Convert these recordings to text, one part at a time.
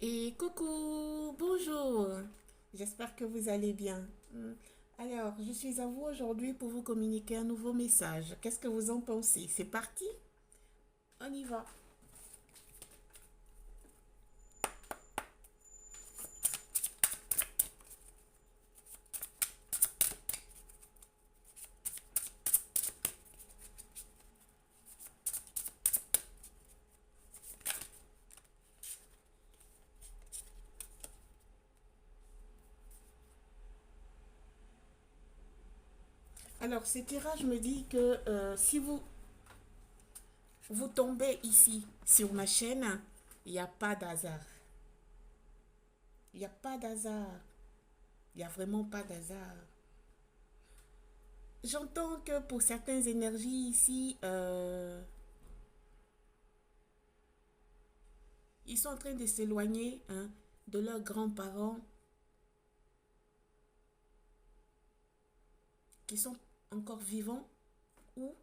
Et coucou, bonjour. J'espère que vous allez bien. Alors, je suis à vous aujourd'hui pour vous communiquer un nouveau message. Qu'est-ce que vous en pensez? C'est parti? On y va. Alors, ce tirage me dit que si vous tombez ici sur ma chaîne, il n'y a pas d'hasard. Il n'y a pas d'hasard. Il n'y a vraiment pas d'hasard. J'entends que pour certaines énergies ici, ils sont en train de s'éloigner de leurs grands-parents qui sont encore vivants ou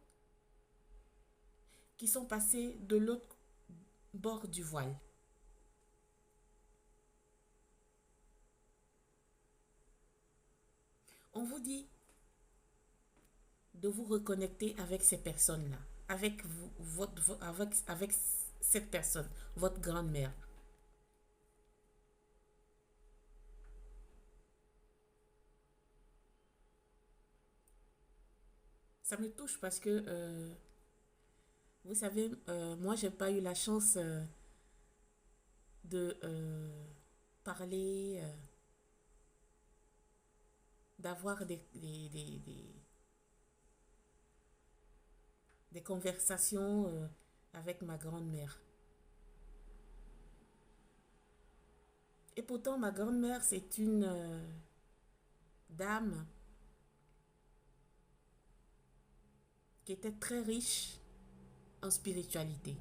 qui sont passés de l'autre bord du voile. On vous dit de vous reconnecter avec ces personnes-là, avec, avec cette personne, votre grand-mère. Ça me touche parce que, vous savez, moi, j'ai pas eu la chance de parler, d'avoir des conversations avec ma grand-mère. Et pourtant, ma grand-mère, c'est une dame qui était très riche en spiritualité.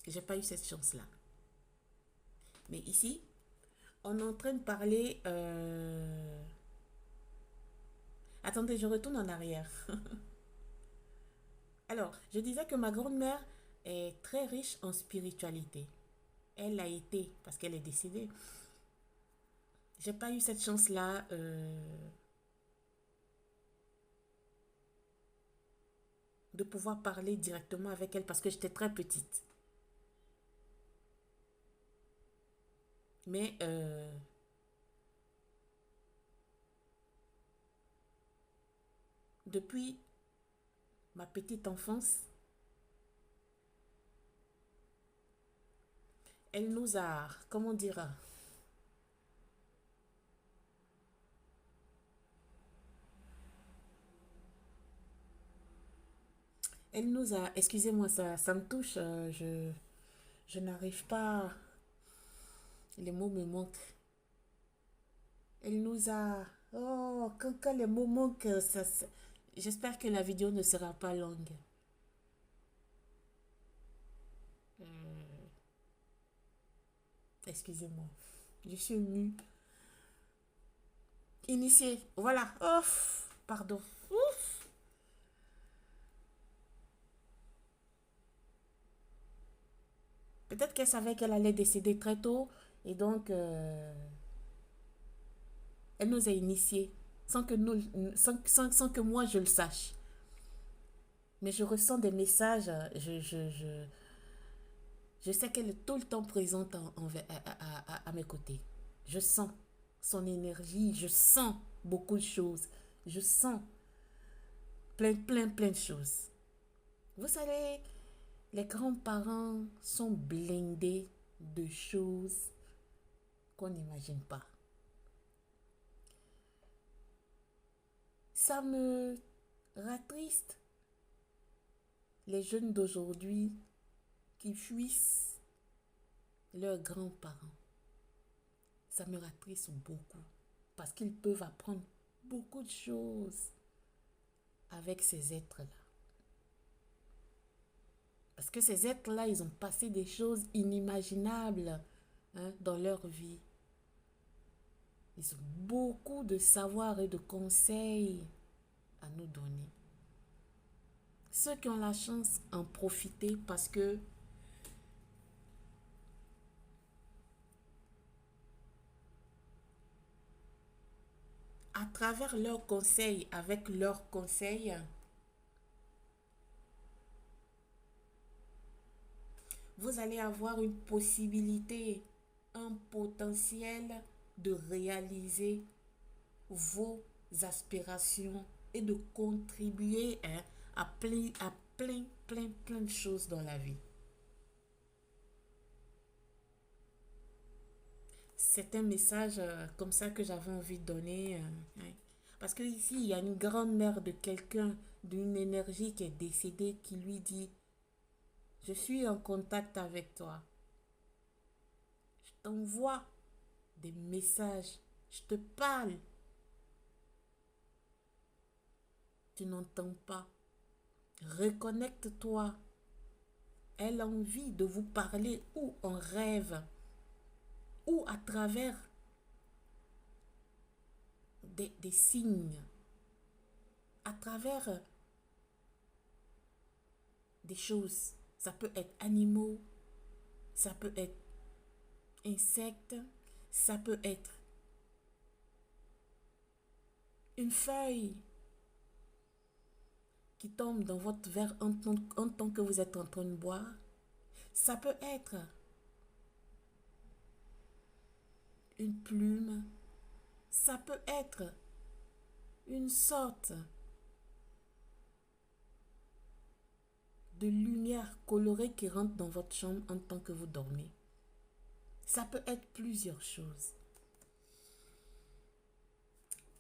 J'ai pas eu cette chance-là. Mais ici, on est en train de parler. Attendez, je retourne en arrière. Alors, je disais que ma grand-mère est très riche en spiritualité. Elle l'a été parce qu'elle est décédée. J'ai pas eu cette chance-là de pouvoir parler directement avec elle parce que j'étais très petite. Mais depuis ma petite enfance, elle nous a, comment dire, elle nous a, excusez-moi, ça me touche, je n'arrive pas, les mots me manquent. Elle nous a, oh, quand les mots manquent, j'espère que la vidéo ne sera pas longue. Excusez-moi, je suis émue. Initié, voilà, ouf, pardon, ouf. Peut-être qu'elle savait qu'elle allait décéder très tôt et donc elle nous a initiés sans que moi je le sache. Mais je ressens des messages, je sais qu'elle est tout le temps présente à mes côtés. Je sens son énergie, je sens beaucoup de choses. Je sens plein de choses. Vous savez, les grands-parents sont blindés de choses qu'on n'imagine pas. Ça me rattriste les jeunes d'aujourd'hui qui fuissent leurs grands-parents. Ça me rattriste beaucoup parce qu'ils peuvent apprendre beaucoup de choses avec ces êtres-là. Parce que ces êtres-là, ils ont passé des choses inimaginables dans leur vie. Ils ont beaucoup de savoir et de conseils à nous donner. Ceux qui ont la chance en profiter parce que à travers leurs conseils, avec leurs conseils, vous allez avoir une possibilité, un potentiel de réaliser vos aspirations et de contribuer à plein de choses dans la vie. C'est un message comme ça que j'avais envie de donner. Ouais. Parce que ici, il y a une grand-mère de quelqu'un, d'une énergie qui est décédée, qui lui dit, je suis en contact avec toi. Je t'envoie des messages. Je te parle. Tu n'entends pas. Reconnecte-toi. Elle a envie de vous parler ou en rêve ou à travers des signes, à travers des choses. Ça peut être animaux, ça peut être insectes, ça peut être une feuille qui tombe dans votre verre en tant que vous êtes en train de boire. Ça peut être une plume. Ça peut être une sorte de lumière colorée qui rentre dans votre chambre en tant que vous dormez. Ça peut être plusieurs choses.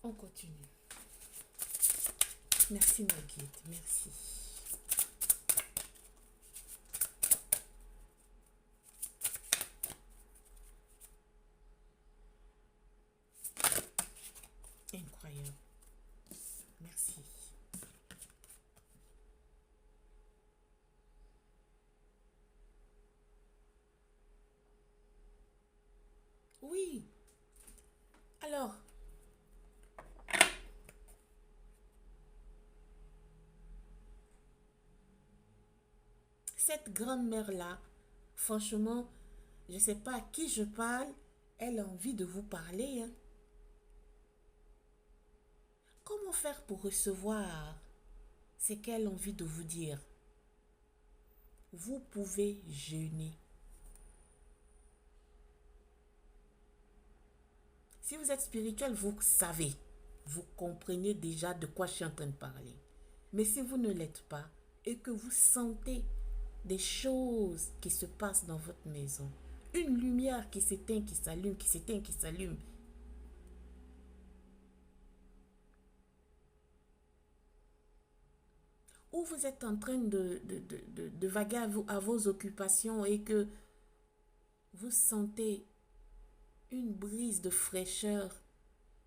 On continue. Merci ma guide, merci. Incroyable. Merci. Oui. Alors, cette grand-mère-là, franchement, je ne sais pas à qui je parle, elle a envie de vous parler. Hein. Comment faire pour recevoir ce qu'elle a envie de vous dire? Vous pouvez jeûner. Si vous êtes spirituel, vous savez, vous comprenez déjà de quoi je suis en train de parler. Mais si vous ne l'êtes pas et que vous sentez des choses qui se passent dans votre maison, une lumière qui s'éteint, qui s'allume, qui s'éteint, qui s'allume, ou vous êtes en train de vaguer à vos occupations et que vous sentez une brise de fraîcheur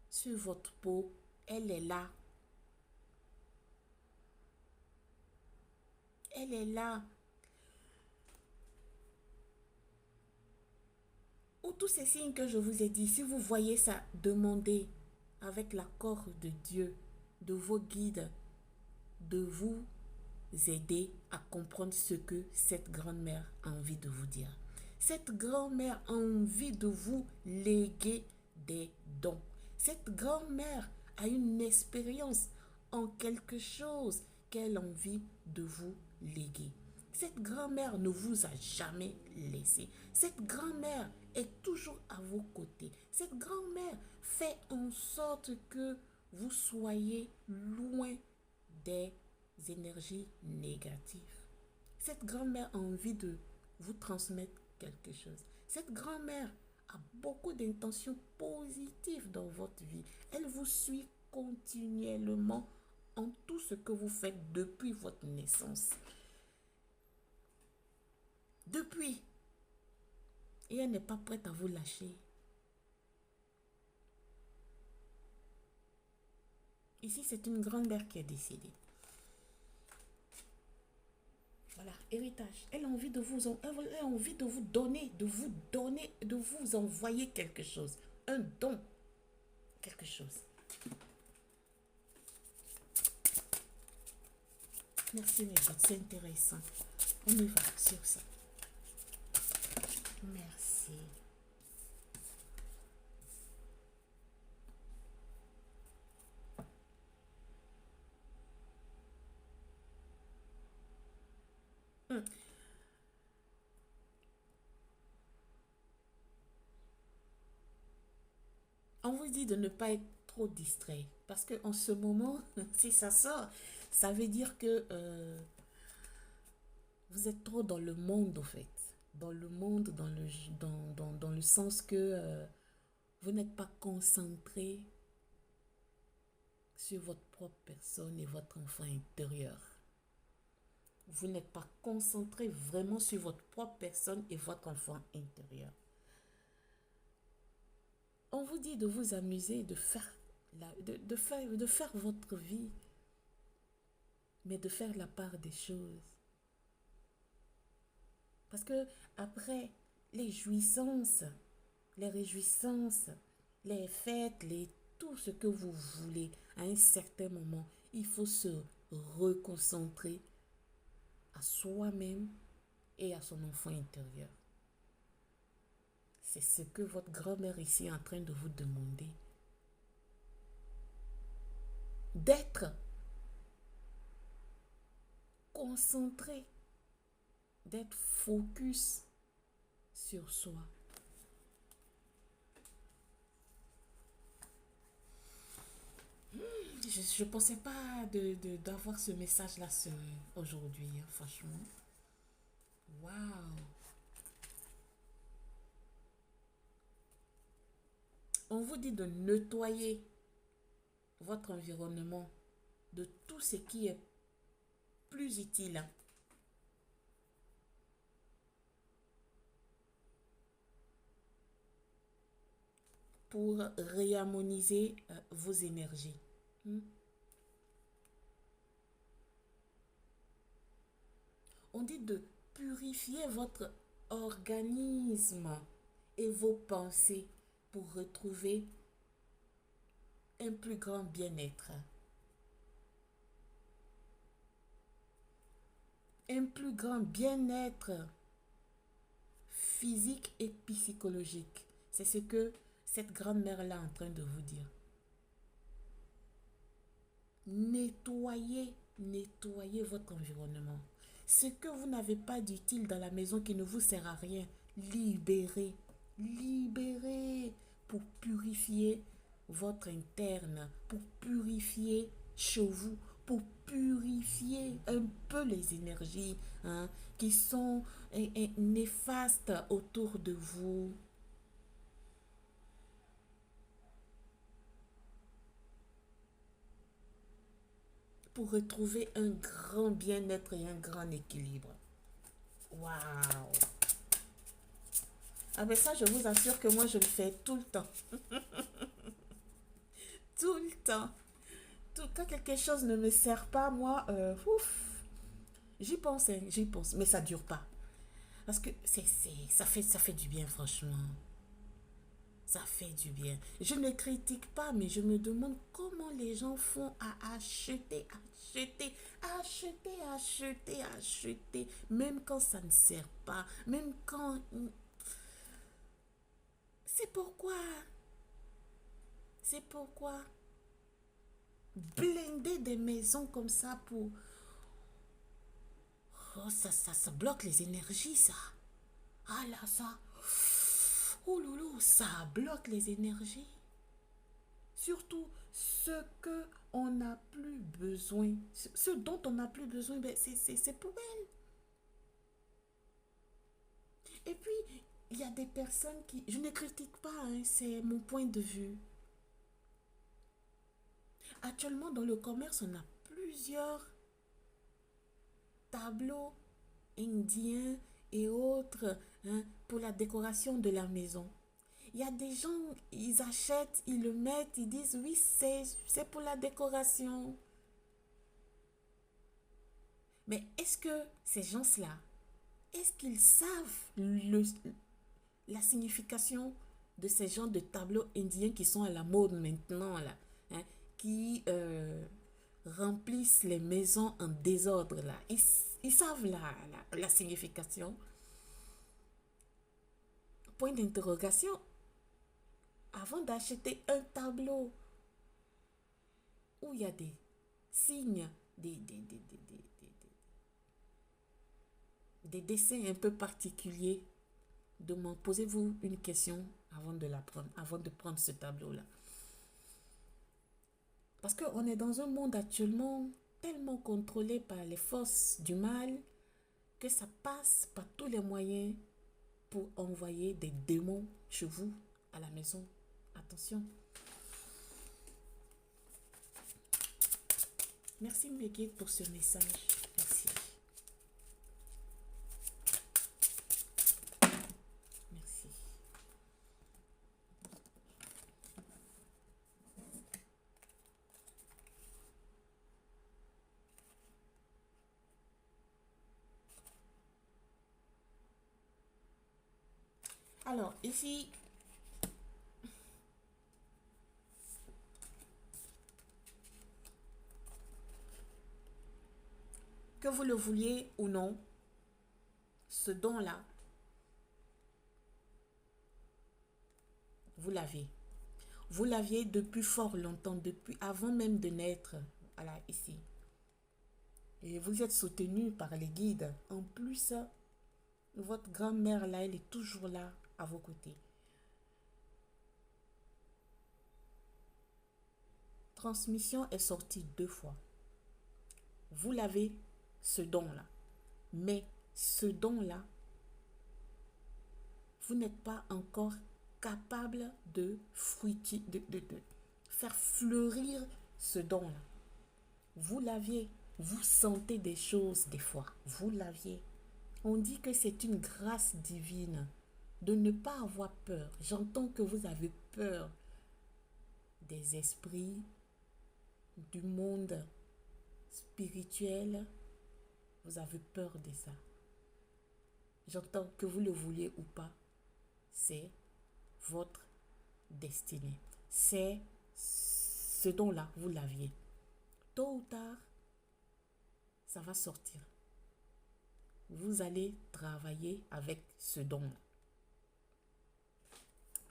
sur votre peau, elle est là. Elle est là. Ou tous ces signes que je vous ai dit, si vous voyez ça, demandez avec l'accord de Dieu, de vos guides, de vous aider à comprendre ce que cette grand-mère a envie de vous dire. Cette grand-mère a envie de vous léguer des dons. Cette grand-mère a une expérience en quelque chose qu'elle a envie de vous léguer. Cette grand-mère ne vous a jamais laissé. Cette grand-mère est toujours à vos côtés. Cette grand-mère fait en sorte que vous soyez loin des énergies négatives. Cette grand-mère a envie de vous transmettre quelque chose. Cette grand-mère a beaucoup d'intentions positives dans votre vie. Elle vous suit continuellement en tout ce que vous faites depuis votre naissance. Depuis. Et elle n'est pas prête à vous lâcher. Ici, c'est une grand-mère qui est décédée. Voilà, héritage. Elle a envie de vous, elle a envie de vous donner, de vous envoyer quelque chose. Un don. Quelque chose. Merci mes gars, c'est intéressant. On y va sur ça. Merci. On vous dit de ne pas être trop distrait. Parce qu'en ce moment, si ça sort, ça veut dire que vous êtes trop dans le monde, en fait. Dans le monde, dans le sens que vous n'êtes pas concentré sur votre propre personne et votre enfant intérieur. Vous n'êtes pas concentré vraiment sur votre propre personne et votre enfant intérieur. On vous dit de vous amuser, de faire votre vie, mais de faire la part des choses. Parce que après, les jouissances, les réjouissances, les fêtes, tout ce que vous voulez, à un certain moment, il faut se reconcentrer à soi-même et à son enfant intérieur. C'est ce que votre grand-mère ici est en train de vous demander. D'être concentré, d'être focus sur soi. Je ne pensais pas d'avoir ce message-là aujourd'hui, hein, franchement. Waouh! On vous dit de nettoyer votre environnement de tout ce qui est plus utile. Pour réharmoniser vos énergies. On dit de purifier votre organisme et vos pensées pour retrouver un plus grand bien-être. Un plus grand bien-être physique et psychologique. C'est ce que cette grand-mère-là est en train de vous dire. Nettoyez votre environnement. Ce que vous n'avez pas d'utile dans la maison qui ne vous sert à rien, libérez pour purifier votre interne, pour purifier chez vous, pour purifier un peu les énergies qui sont néfastes autour de vous. Pour retrouver un grand bien-être et un grand équilibre. Waouh! Ah ben ça, je vous assure que moi, je le fais tout le temps. Tout le temps. Quand quelque chose ne me sert pas, moi, j'y pense, hein, j'y pense. Mais ça dure pas. Parce que ça fait du bien, franchement. Ça fait du bien. Je ne critique pas, mais je me demande comment les gens font à acheter, même quand ça ne sert pas, même quand... C'est pourquoi blinder des maisons comme ça pour... Oh, ça bloque les énergies, ça. Ah là, ça... Oh loulou, ça bloque les énergies. Surtout ce que on n'a plus besoin. Ce dont on n'a plus besoin, ben c'est poubelle. Et puis, il y a des personnes qui... Je ne critique pas, hein, c'est mon point de vue. Actuellement, dans le commerce, on a plusieurs tableaux indiens et autres pour la décoration de la maison. Il y a des gens, ils achètent, ils le mettent, ils disent oui, c'est pour la décoration. Mais est-ce que ces gens-là, est-ce qu'ils savent la signification de ces genres de tableaux indiens qui sont à la mode maintenant, là, hein, qui remplissent les maisons en désordre, là. Ils savent la signification. Point d'interrogation. Avant d'acheter un tableau où il y a des signes, des dessins un peu particuliers, posez-vous une question avant de prendre ce tableau-là. Parce qu'on est dans un monde actuellement tellement contrôlé par les forces du mal que ça passe par tous les moyens pour envoyer des démons chez vous, à la maison. Attention. Merci mes guides pour ce message. Merci. Merci. Alors, ici, que vous le vouliez ou non, ce don-là, vous l'avez. Vous l'aviez depuis fort longtemps, depuis avant même de naître, voilà, ici. Et vous êtes soutenu par les guides. En plus, votre grand-mère, là, elle est toujours là, à vos côtés. Transmission est sortie 2 fois. Vous l'avez, ce don-là. Mais ce don-là, vous n'êtes pas encore capable de faire fleurir ce don-là. Vous l'aviez. Vous sentez des choses des fois. Vous l'aviez. On dit que c'est une grâce divine de ne pas avoir peur. J'entends que vous avez peur des esprits, du monde spirituel. Vous avez peur de ça. J'entends que vous le vouliez ou pas. C'est votre destinée. C'est ce dont-là, vous l'aviez. Tôt ou tard, ça va sortir. Vous allez travailler avec ce don-là.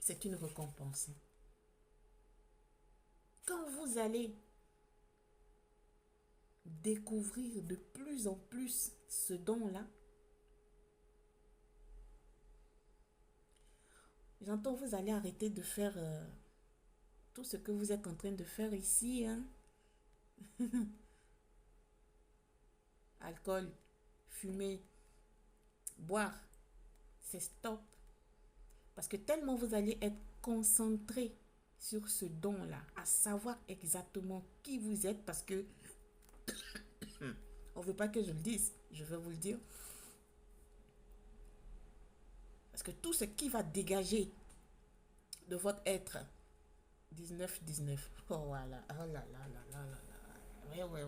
C'est une récompense. Quand vous allez découvrir de plus en plus ce don-là, j'entends vous allez arrêter de faire tout ce que vous êtes en train de faire ici. Hein? Alcool, fumer, boire, c'est stop. Parce que tellement vous allez être concentré sur ce don-là, à savoir exactement qui vous êtes, parce que on ne veut pas que je le dise, je vais vous le dire. Parce que tout ce qui va dégager de votre être, 19. Oh voilà, oh là là là là là là. Ouais.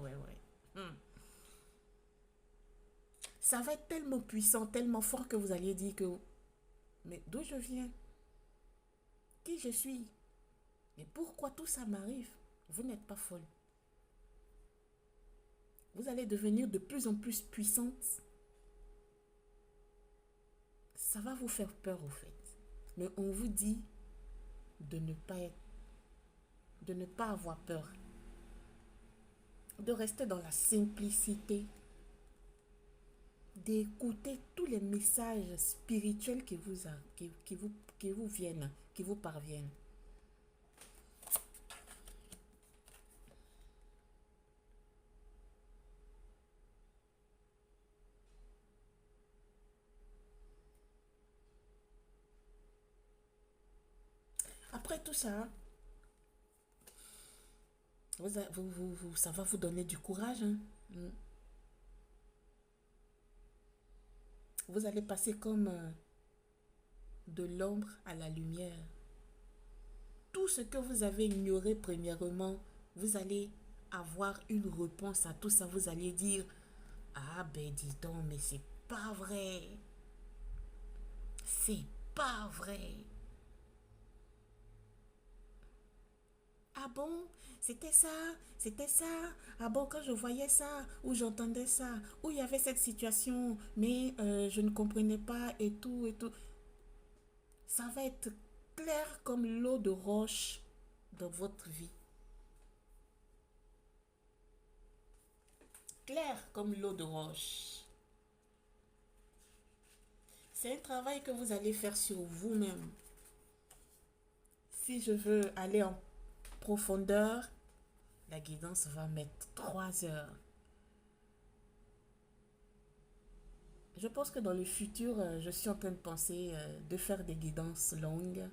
Ça va être tellement puissant, tellement fort que vous alliez dire que, mais d'où je viens? Qui je suis? Mais pourquoi tout ça m'arrive? Vous n'êtes pas folle. Vous allez devenir de plus en plus puissante. Ça va vous faire peur au fait. Mais on vous dit de ne pas avoir peur. De rester dans la simplicité. D'écouter tous les messages spirituels qui vous viennent, qui vous parviennent. Après tout ça, ça va vous donner du courage. Hein? Vous allez passer comme de l'ombre à la lumière. Tout ce que vous avez ignoré premièrement, vous allez avoir une réponse à tout ça. Vous allez dire, ah ben dis donc, mais c'est pas vrai. C'est pas vrai. Ah bon, c'était ça. Ah bon, quand je voyais ça, ou j'entendais ça, ou il y avait cette situation, mais je ne comprenais pas et tout, et tout. Ça va être clair comme l'eau de roche dans votre vie. Clair comme l'eau de roche. C'est un travail que vous allez faire sur vous-même. Si je veux aller en profondeur, La guidance va mettre 3 heures. Je pense que dans le futur, je suis en train de penser de faire des guidances longues.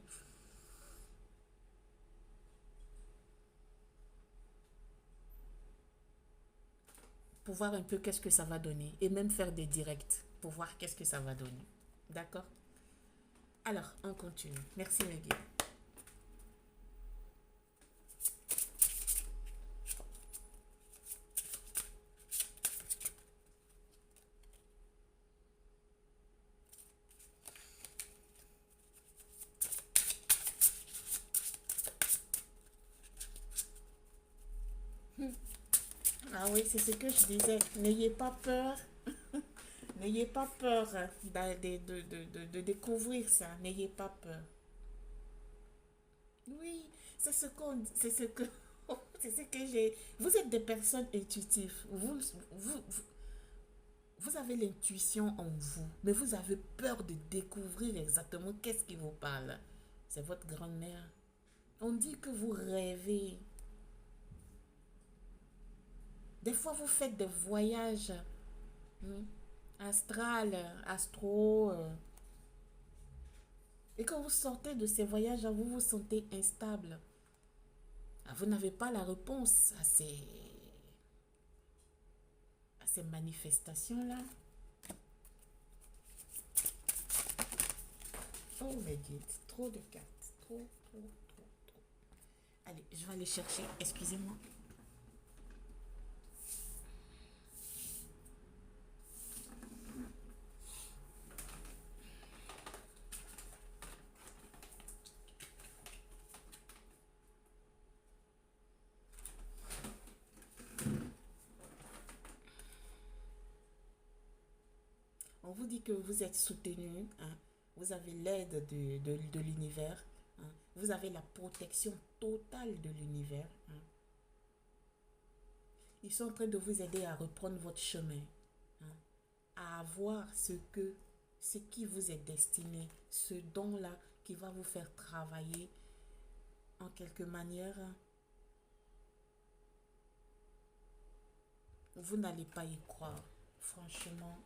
Pour voir un peu qu'est-ce que ça va donner. Et même faire des directs pour voir qu'est-ce que ça va donner. D'accord? Alors, on continue. Merci Maggie. Ah oui, c'est ce que je disais. N'ayez pas peur. N'ayez pas peur de découvrir ça. N'ayez pas peur. Oui, c'est ce qu'on, c'est ce que, c'est ce que j'ai. Vous êtes des personnes intuitives. Vous avez l'intuition en vous, mais vous avez peur de découvrir exactement qu'est-ce qui vous parle. C'est votre grand-mère. On dit que vous rêvez. Des fois, vous faites des voyages hmm, astral, astro. Et quand vous sortez de ces voyages, vous vous sentez instable. Ah, vous n'avez pas la réponse à ces manifestations-là. Oh my God, trop de cartes. Trop, trop, trop, trop. Allez, je vais aller chercher. Excusez-moi. On vous dit que vous êtes soutenu, hein. Vous avez l'aide de l'univers, hein. Vous avez la protection totale de l'univers, hein. Ils sont en train de vous aider à reprendre votre chemin, hein, à avoir ce qui vous est destiné, ce don-là qui va vous faire travailler en quelque manière. Vous n'allez pas y croire, franchement.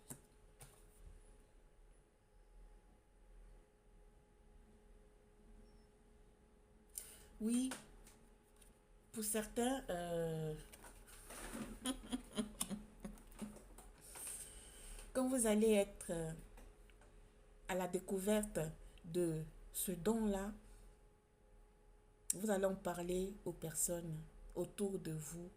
Oui, pour certains, quand vous allez être à la découverte de ce don-là, vous allez en parler aux personnes autour de vous.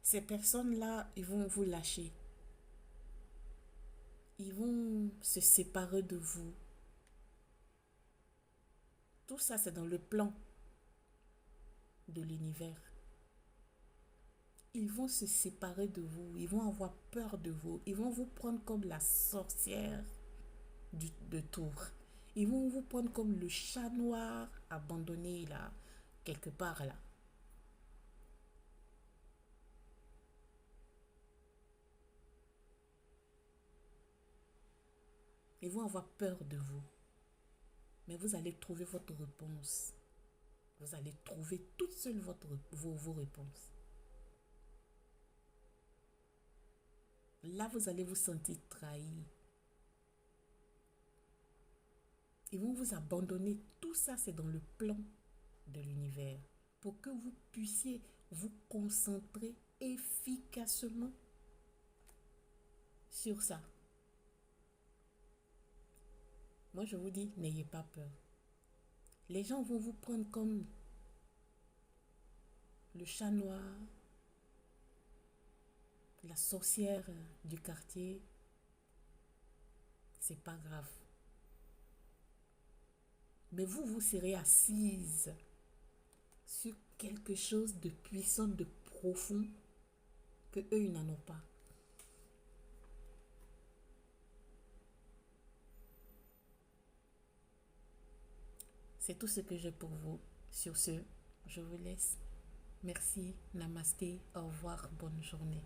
Ces personnes-là, ils vont vous lâcher. Ils vont se séparer de vous. Tout ça, c'est dans le plan de l'univers. Ils vont se séparer de vous. Ils vont avoir peur de vous. Ils vont vous prendre comme la sorcière de Tours. Ils vont vous prendre comme le chat noir abandonné là, quelque part là. Ils vont avoir peur de vous. Mais vous allez trouver votre réponse. Vous allez trouver toute seule vos réponses. Là, vous allez vous sentir trahi. Ils vont vous abandonner. Tout ça, c'est dans le plan de l'univers. Pour que vous puissiez vous concentrer efficacement sur ça. Moi, je vous dis, n'ayez pas peur. Les gens vont vous prendre comme le chat noir, la sorcière du quartier. C'est pas grave. Mais vous serez assise sur quelque chose de puissant, de profond, que eux, ils n'en ont pas. C'est tout ce que j'ai pour vous. Sur ce, je vous laisse. Merci, namasté, au revoir, bonne journée.